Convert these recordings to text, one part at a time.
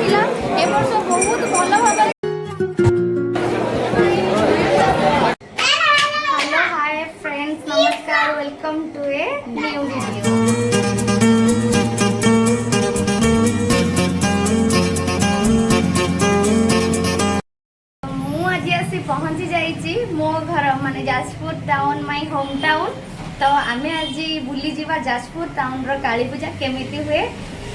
थिला ए वर्ष बहुत भलो भाबरे। हेलो हाय फ्रेंड्स, नमस्कार, welcome to a new video. मु आज आसी पहुंची जाइची मो घर माने Jajpur town, my home town. तो आमे आज बुली जीवा जाजपुर टाउन रो काली पूजा केमिति हुए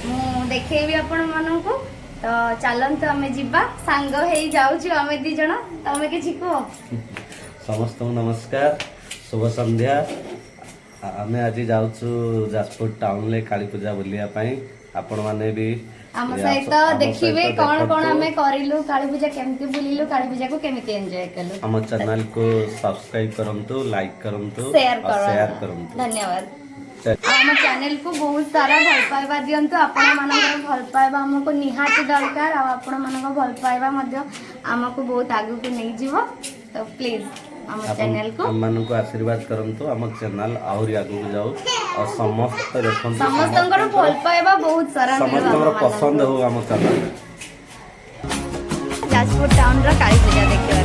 मु देखेबी आपण माननकु। तो चलंत आमे जीवा सांग हेई जाउछु आमे दी जण। तमे किछि को समस्त नमस्कार, शुभ संध्या। आमे आज जाउछु जाजपुर टाउन ले काली पूजा बुलिया पई। आपण माने भी हम सहित देखिबे कोन कोन हमें करिलु काली पूजा, केमति बुलिलु काली पूजा को, केमति एन्जॉय कलु। हम चैनल को सब्सक्राइब करंतु, लाइक करंतु, शेयर करंतु। धन्यवाद। हम चैनल को बहुत सारा भल पाइबा दियंतु। आपण मानकर भल पाइबा हमको निहाती दरकार। आपण मानक भल पाइबा मध्य हमको बहुत आगु को नै जीवो। तो प्लीज हम चैनल को हम मानन को आशीर्वाद करंतु। हम चैनल और आगु जाऊ और समस्त देखंतु, समस्तंकर भल पाइबा बहुत सारा समस्तंकर पसंद हो हम चैनल। जाजपुर टाउन रो काली पूजा देखिबा।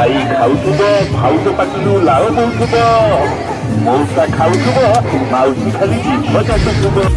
ଭାଇ ଖାଉଥିବ ଭାଉଜ ପାଟିରୁ ଲାଳ ବୋଉଥିବ ମଉସା ଖାଉଥିବ ମାଉସୀ ଖାଲି ଜିଭ ଚାଟୁଥିବ।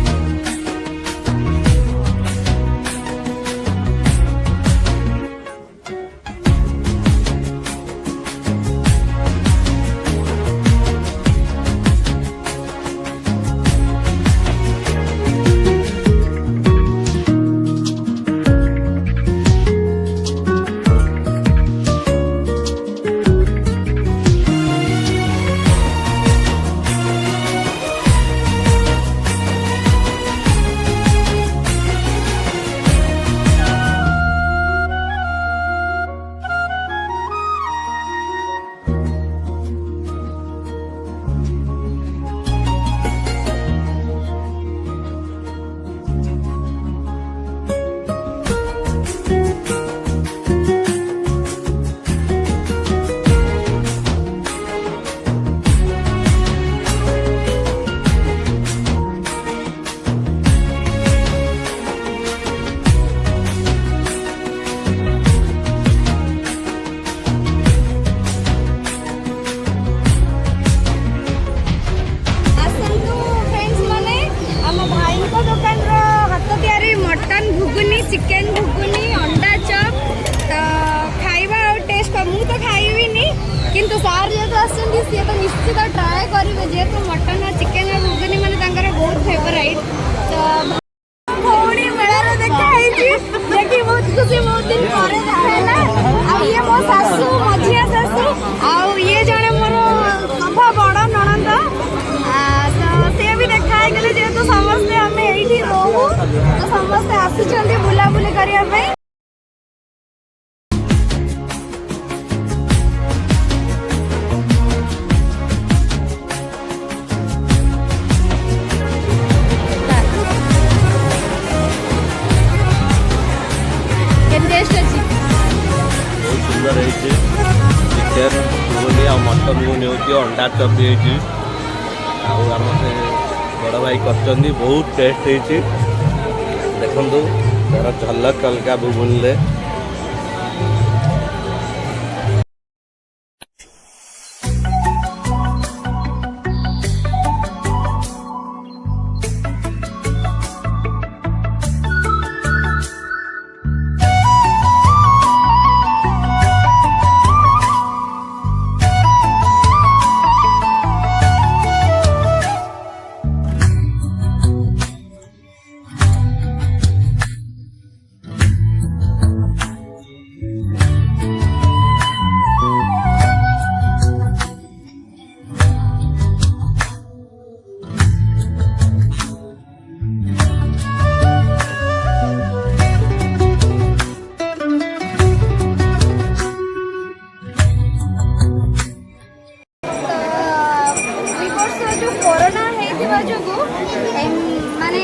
चिकेन घुगुनी अंडा चप तो खाइबा टेस्ट मु तो खाइबिनी किंतु सार जेहेतु आसछन्ती सी तो निश्चित ट्राए करेंगे जेहेतु मटन और चिकेन और घुगुनी माने तांकर बहुत फेवरेट तो भौणी मेला देखाई देखी बहुत खुशी बहुत दिन पर देखाला आ ये मो सासू मझिया सासू आ ये जने मोर सभा बड़ ननंद तो से भी देखाई गले जेहेतु समस्त आम एठी रहू तो समस्त आसुचंदी बुलाबुली करिया पे सुंदर है चिकेन घुगुनी आ मटन घुगुनी होती अंडा चप भी होती आम से बड़ भाई कर बहुत टेस्ट होती देखु तार झलक अलगा घुगुनी माने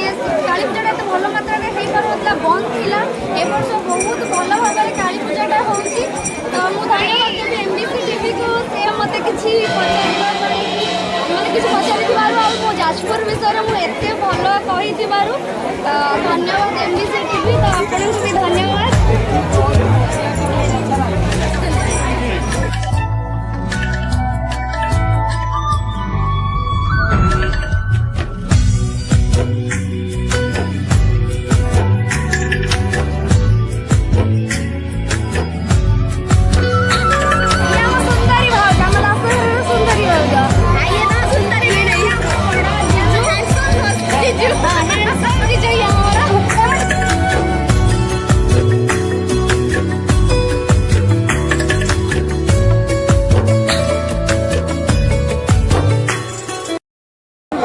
काली पूजा तो भल मात्रा में हो पार्ला बंद थिला ए वर्ष बहुत भल भाव में काली पूजा होउची तो मु धन्यवाद देबी एमबीसी टीवी को से मते किछि पचारिथिबारु आ मो जाजपुर विषय मु एते भल कहिथिबारु धन्यवाद एमबीसी टीवी तो आपनको भी धन्यवाद।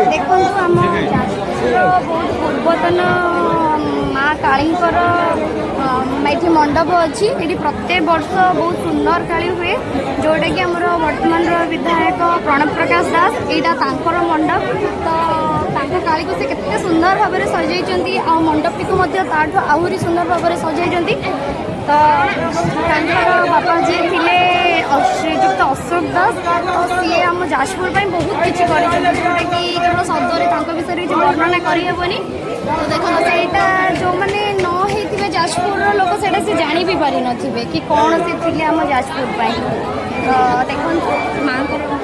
देखो आम जाजपुर बहुत पूर्वतन माँ कालींकर ये मंडप अच्छी ये प्रत्येक वर्ष बहुत सुंदर काली हुए जोटा कि आमर वर्तमान विधायक प्रणव प्रकाश दास यहाँ मंडप तो काली को से केते सुंदर भाव में सजाई आ मंडप टी आहरी सुंदर भाव में सजाई तो बापा जी थे श्रीजुक्त अशोक दास तो सी आम जाजपुर बहुत किसी जोटा कि केवल शब्द विषय किसी वर्णना करहबनी तो देखो से जो मैंने न जाजपुर लोक से कथाटा से जानी भी पारि नथिबे कि कौन से थिले हम जाजपुर पाई। तो देखो माँ को